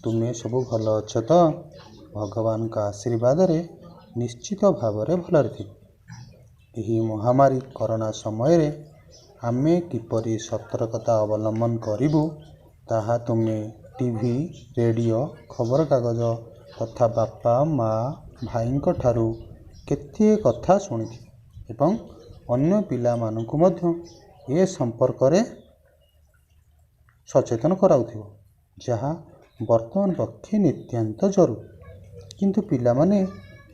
ତୁମେ ସବୁ ଭଲ ଅଛ ତ? ଭଗବାନଙ୍କ ଆଶୀର୍ବାଦରେ ନିଶ୍ଚିତ ଭାବରେ ଭଲରେ ଥିବ। ଏହି ମହାମାରୀ କରୋନା ସମୟରେ ଆମେ କିପରି ସତର୍କତା ଅବଲମ୍ବନ କରିବୁ ତାହା ତୁମେ ଟିଭି, ରେଡ଼ିଓ, ଖବରକାଗଜ ତଥା ବାପା, ମା, ଭାଇଙ୍କ ଠାରୁ କେତେ କଥା ଶୁଣିଥିବ ଏବଂ ଅନ୍ୟ ପିଲାମାନଙ୍କୁ ମଧ୍ୟ ଏ ସମ୍ପର୍କରେ ସଚେତନ କରାଉଥିବ, ଯାହା ବର୍ତ୍ତମାନ ପକ୍ଷେ ନିତାନ୍ତ ଜରୁରୀ। କିନ୍ତୁ ପିଲାମାନେ,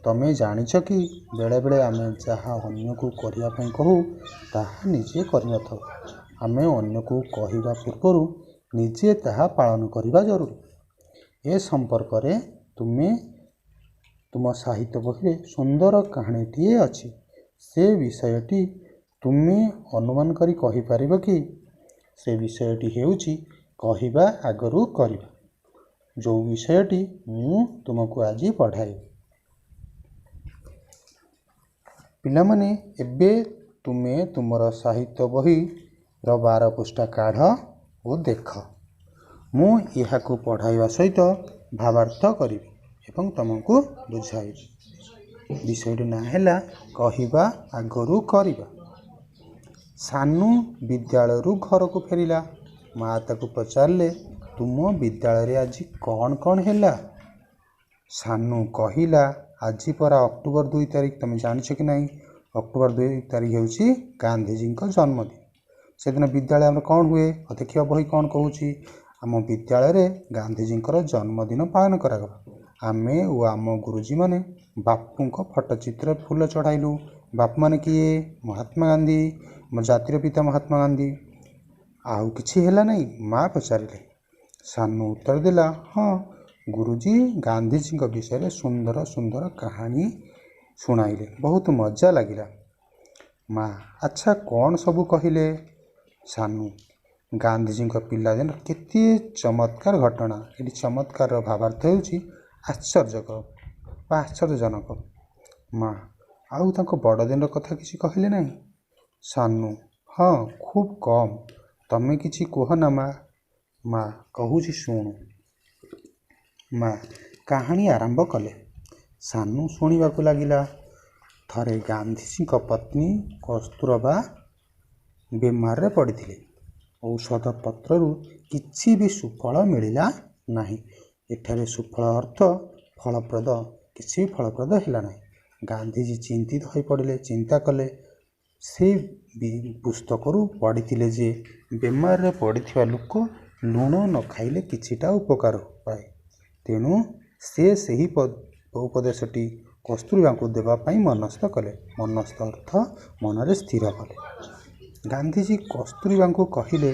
ତମେ ଜାଣିଛ କି ବେଳେବେଳେ ଆମେ ଯାହା ଅନ୍ୟକୁ କରିବା ପାଇଁ କହୁ ତାହା ନିଜେ କରିନଥାଉ। ଆମେ ଅନ୍ୟକୁ କହିବା ପୂର୍ବରୁ ନିଜେ ତାହା ପାଳନ କରିବା ଜରୁରୀ। ଏ ସମ୍ପର୍କରେ ତୁମ ସାହିତ୍ୟ ବହିରେ ସୁନ୍ଦର କାହାଣୀଟିଏ ଅଛି। ସେ ବିଷୟଟି ତୁମେ ଅନୁମାନ କରି କହିପାରିବ କି? ସେ ବିଷୟଟି ହେଉଛି କହିବା ଆଗରୁ କରିବା, ଯେଉଁ ବିଷୟଟି ମୁଁ ତୁମକୁ ଆଜି ପଢ଼ାଇବି। ପିଲାମାନେ, ଏବେ ତୁମେ ତୁମର ସାହିତ୍ୟ ବହିର 12 ପୃଷ୍ଠା କାଢ଼ ଓ ଦେଖ। ମୁଁ ଏହାକୁ ପଢ଼ାଇବା ସହିତ ଭାବାର୍ଥ କରିବି ଏବଂ ତୁମକୁ ବୁଝାଇବି। ବିଷୟଟି ନାଁ ହେଲା କହିବା ଆଗରୁ କରିବା। ସାନୁ ବିଦ୍ୟାଳୟରୁ ଘରକୁ ଫେରିଲା। ମା ତାକୁ ପଚାରିଲେ, ତୁମ ବିଦ୍ୟାଳୟରେ ଆଜି କ'ଣ କ'ଣ ହେଲା? ସାନୁ କହିଲା, ଆଜି ପରା ଅକ୍ଟୋବର 2 ତାରିଖ। ତମେ ଜାଣିଛ କି ନାହିଁ? ଅକ୍ଟୋବର 2 ତାରିଖ ହେଉଛି ଗାନ୍ଧିଜୀଙ୍କ ଜନ୍ମଦିନ। ସେଦିନ ବିଦ୍ୟାଳୟ ଆମର କ'ଣ ହୁଏ? ଦେଖିବା ବହି କ'ଣ କହୁଛି। ଆମ ବିଦ୍ୟାଳୟରେ ଗାନ୍ଧିଜୀଙ୍କର ଜନ୍ମଦିନ ପାଳନ କରାଗଲା। ଆମେ ଓ ଆମ ଗୁରୁଜୀମାନେ ବାପୁଙ୍କ ଫଟୋଚିତ୍ରରେ ଫୁଲ ଚଢ଼ାଇଲୁ। ବାପୁମାନେ କିଏ? ମହାତ୍ମା ଗାନ୍ଧୀ, ଆମ ଜାତିର ପିତା ମହାତ୍ମା ଗାନ୍ଧୀ। ଆଉ କିଛି ହେଲା ନାହିଁ? ମା ପଚାରିଲେ। ସାନୁ ଉତ୍ତର ଦେଲା, ହଁ, ଗୁରୁଜୀ ଗାନ୍ଧିଜୀଙ୍କ ବିଷୟରେ ସୁନ୍ଦର ସୁନ୍ଦର କାହାଣୀ ଶୁଣାଇଲେ। ବହୁତ ମଜା ଲାଗିଲା। ମା, ଆଚ୍ଛା କ'ଣ ସବୁ କହିଲେ? ସାନୁ, ଗାନ୍ଧିଜୀଙ୍କ ପିଲାଦିନର କେତେ ଚମତ୍କାର ଘଟଣା। ଏଠି ଚମତ୍କାରର ଭାବାର୍ଥ ହେଉଛି ଆଶ୍ଚର୍ଯ୍ୟକର ବା ଆଶ୍ଚର୍ଯ୍ୟଜନକ। ମା, ଆଉ ତାଙ୍କ ବଡ଼ଦିନର କଥା କିଛି କହିଲେ ନାହିଁ? ସାନୁ, ହଁ, ଖୁବ୍ କମ୍। ତମେ କିଛି କୁହ ନା ମା। ମା, କହୁଛି ଶୁଣୁ। ମା କାହାଣୀ ଆରମ୍ଭ କଲେ। ସାନୁ ଶୁଣିବାକୁ ଲାଗିଲା। ଥରେ ଗାନ୍ଧିଜୀଙ୍କ ପତ୍ନୀ କସ୍ତୁରବା ବେମାରରେ ପଡ଼ିଥିଲେ। ଔଷଧ ପତ୍ରରୁ କିଛି ବି ସୁଫଳ ମିଳିଲା ନାହିଁ। ଏଠାରେ ସୁଫଳ ଅର୍ଥ ଫଳପ୍ରଦ। କିଛି ବି ଫଳପ୍ରଦ ହେଲା ନାହିଁ। ଗାନ୍ଧିଜୀ ଚିନ୍ତିତ ହୋଇପଡ଼ିଲେ। ଚିନ୍ତା କଲେ। ସେ ପୁସ୍ତକରୁ ପଢ଼ିଥିଲେ ଯେ ବେମାରରେ ପଡ଼ିଥିବା ଲୋକ ଲୁଣ ନ ଖାଇଲେ କିଛିଟା ଉପକାର ପାଏ। ତେଣୁ ସେ ସେହି ଉପଦେଶଟି କସ୍ତୁରବାଙ୍କୁ ଦେବା ପାଇଁ ମନସ୍ଥ କଲେ। ମନସ୍ଥ ଅର୍ଥ ମନରେ ସ୍ଥିର କଲେ। ଗାନ୍ଧିଜୀ କସ୍ତୁରବାଙ୍କୁ କହିଲେ,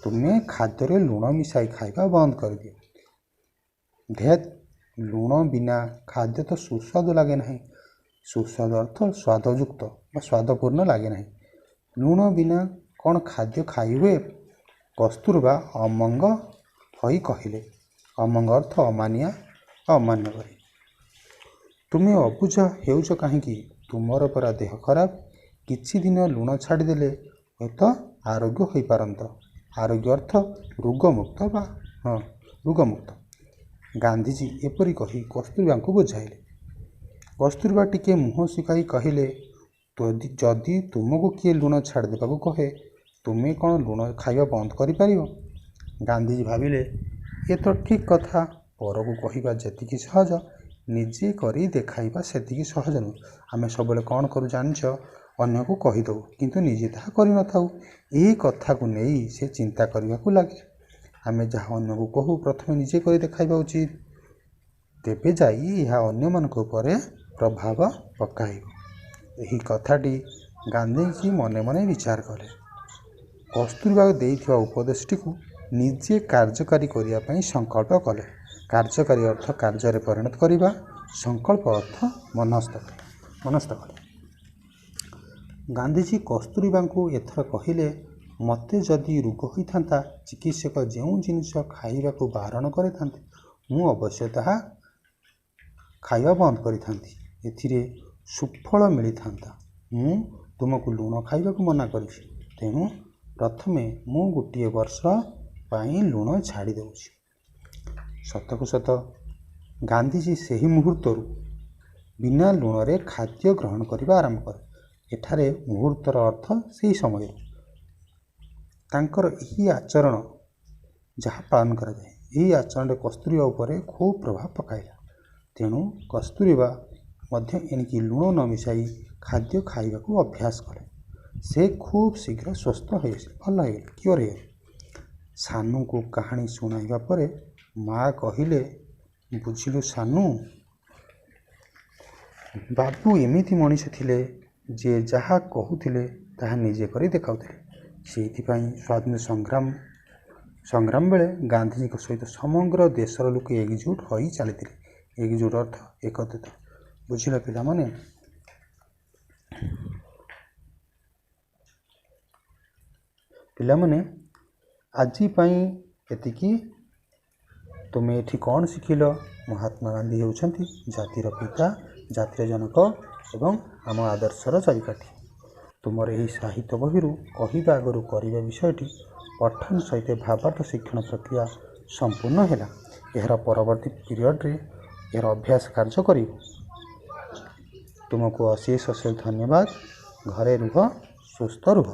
ତୁମେ ଖାଦ୍ୟରେ ଲୁଣ ମିଶାଇ ଖାଇବା ବନ୍ଦ କରିଦିଅ। ଧେତ୍, ଲୁଣ ବିନା ଖାଦ୍ୟ ତ ସୁସ୍ୱାଦୁ ଲାଗେ ନାହିଁ। ସୁସ୍ୱାଦୁ ଅର୍ଥ ସ୍ୱାଦଯୁକ୍ତ ବା ସ୍ୱାଦପୂର୍ଣ୍ଣ ଲାଗେ ନାହିଁ। ଲୁଣ ବିନା କ'ଣ ଖାଦ୍ୟ ଖାଇ ହୁଏ? କସ୍ତୁରବା ଅମଙ୍ଗ ହୋଇ କହିଲେ। ଅମଙ୍ଗ ଅର୍ଥ ଅମାନିଆ ବା ଅମାନ୍ୟ କରି। ତୁମେ ଅବୁଝ ହେଉଛ କାହିଁକି? ତୁମର ପରା ଦେହ ଖରାପ। କିଛି ଦିନ ଲୁଣ ଛାଡ଼ିଦେଲେ ହୁଏତ ଆରୋଗ୍ୟ ହୋଇପାରନ୍ତ। ଆରୋଗ୍ୟ ଅର୍ଥ ରୋଗମୁକ୍ତ ବା ରୋଗମୁକ୍ତ। ଗାନ୍ଧିଜୀ ଏପରି କହି କସ୍ତୁରବାଙ୍କୁ ବୁଝାଇଲେ। କସ୍ତୁରବା ଟିକେ ମୁହଁ ଶୁକାଇ କହିଲେ, ଯଦି ତୁମକୁ କିଏ ଲୁଣ ଛାଡ଼ିଦେବାକୁ କହେ, ତୁମେ କ'ଣ ଲୁଣ ଖାଇବା ବନ୍ଦ କରିପାରିବ? ଗାନ୍ଧିଜୀ ଭାବିଲେ, ଏ ତ ଠିକ୍ କଥା। ପରକୁ କହିବା ଯେତିକି ସହଜ, ନିଜେ କରି ଦେଖାଇବା ସେତିକି ସହଜ ନୁହେଁ। ଆମେ ସବୁବେଳେ କ'ଣ କରୁ ଜାଣିଛ? ଅନ୍ୟକୁ କହିଦେଉ, କିନ୍ତୁ ନିଜେ ତାହା କରିନଥାଉ। ଏହି କଥାକୁ ନେଇ ସେ ଚିନ୍ତା କରିବାକୁ ଲାଗେ। ଆମେ ଯାହା ଅନ୍ୟକୁ କହୁ ପ୍ରଥମେ ନିଜେ କରି ଦେଖାଇବା ଉଚିତ। ତେବେ ଯାଇ ଏହା ଅନ୍ୟମାନଙ୍କ ଉପରେ ପ୍ରଭାବ ପକାଇବ। ଏହି କଥାଟି ଗାନ୍ଧିଜୀ ମନେ ମନେ ବିଚାର କଲେ। କସ୍ତୁରବା ଦେଇଥିବା ଉପଦେଶଟିକୁ ନିଜେ କାର୍ଯ୍ୟକାରୀ କରିବା ପାଇଁ ସଂକଳ୍ପ କଲେ। କାର୍ଯ୍ୟକାରୀ ଅର୍ଥ କାର୍ଯ୍ୟରେ ପରିଣତ କରିବା। ସଂକଳ୍ପ ଅର୍ଥ ମନସ୍ଥ କଲେ। ଗାନ୍ଧିଜୀ କସ୍ତୁରବାଙ୍କୁ ଏଥର କହିଲେ, ମୋତେ ଯଦି ରୋଗ ହୋଇଥାନ୍ତା, ଚିକିତ୍ସକ ଯେଉଁ ଜିନିଷ ଖାଇବାକୁ ବାରଣ କରିଥାନ୍ତେ, ମୁଁ ଅବଶ୍ୟ ତାହା ଖାଇବା ବନ୍ଦ କରିଥାନ୍ତି। ଏଥିରେ ସୁଫଳ ମିଳିଥାନ୍ତା। ମୁଁ ତୁମକୁ ଲୁଣ ଖାଇବାକୁ ମନା କରିଛି। ତେଣୁ ପ୍ରଥମେ ମୁଁ ଗୋଟିଏ ବର୍ଷ ପାଇଁ ଲୁଣ ଛାଡ଼ି ଦେଉଛି। ସତକୁ ସତ ଗାନ୍ଧିଜୀ ସେହି ମୁହୂର୍ତ୍ତରୁ ବିନା ଲୁଣରେ ଖାଦ୍ୟ ଗ୍ରହଣ କରିବା ଆରମ୍ଭ କଲେ। ଏଠାରେ ମୁହୂର୍ତ୍ତର ଅର୍ଥ ସେହି ସମୟରେ ତାଙ୍କର ଏହି ଆଚରଣ ଯାହା ପାଳନ କରାଯାଏ। ଏହି ଆଚରଣରେ କସ୍ତୁରିବା ଉପରେ ଖୁବ୍ ପ୍ରଭାବ ପକାଇଲା। ତେଣୁ କସ୍ତୁରିବା ମଧ୍ୟ ଏଣିକି ଲୁଣ ନ ମିଶାଇ ଖାଦ୍ୟ ଖାଇବାକୁ ଅଭ୍ୟାସ କଲେ। ସେ ଖୁବ୍ ଶୀଘ୍ର ସୁସ୍ଥ ହୋଇଆସିଲେ, ଭଲ ହୋଇଗଲେ, କ୍ୟୁଅର୍ ହୋଇଗଲେ। ସାନୁଙ୍କୁ କାହାଣୀ ଶୁଣାଇବା ପରେ ମା କହିଲେ, ବୁଝିଲୁ ସାନୁ, ବାବୁ ଏମିତି ମଣିଷ ଥିଲେ ଯେ ଯାହା କହୁଥିଲେ ତାହା ନିଜେ କରି ଦେଖାଉଥିଲେ। ସେଇଥିପାଇଁ ସ୍ୱାଧୀନତା ସଂଗ୍ରାମ ବେଳେ ଗାନ୍ଧିଜୀଙ୍କ ସହିତ ସମଗ୍ର ଦେଶର ଲୋକ ଏକଜୁଟ ହୋଇ ଚାଲିଥିଲେ। ଏକଜୁଟ ଅର୍ଥ ଏକତ୍ରିତ। ବୁଝିଲ ପିଲାମାନେ? ପିଲାମାନେ ଆଜି ପାଇଁ ଏତିକି। ତୁମେ ଏଠି କ'ଣ ଶିଖିଲ? ମହାତ୍ମା ଗାନ୍ଧୀ ହେଉଛନ୍ତି ଜାତିର ପିତା, ଜାତିର ଜନକ ଏବଂ ଆମ ଆଦର୍ଶର ଚାବିକାଠି। ତୁମର ଏହି ସାହିତ୍ୟ ବହିରୁ କହିବା ଆଗରୁ କରିବା ବିଷୟଟି ପଠନ ସହିତ ଭାବାର୍ଥ ଶିକ୍ଷଣ ପ୍ରକ୍ରିୟା ସମ୍ପୂର୍ଣ୍ଣ ହେଲା। ଏହାର ପରବର୍ତ୍ତୀ ପିରିୟଡ଼ରେ ଏହାର ଅଭ୍ୟାସ କାର୍ଯ୍ୟ କରିବ। ତୁମକୁ ଅଶେଷ ଅଶେଷ ଧନ୍ୟବାଦ। ଘରେ ରୁହ, ସୁସ୍ଥ ରୁହ।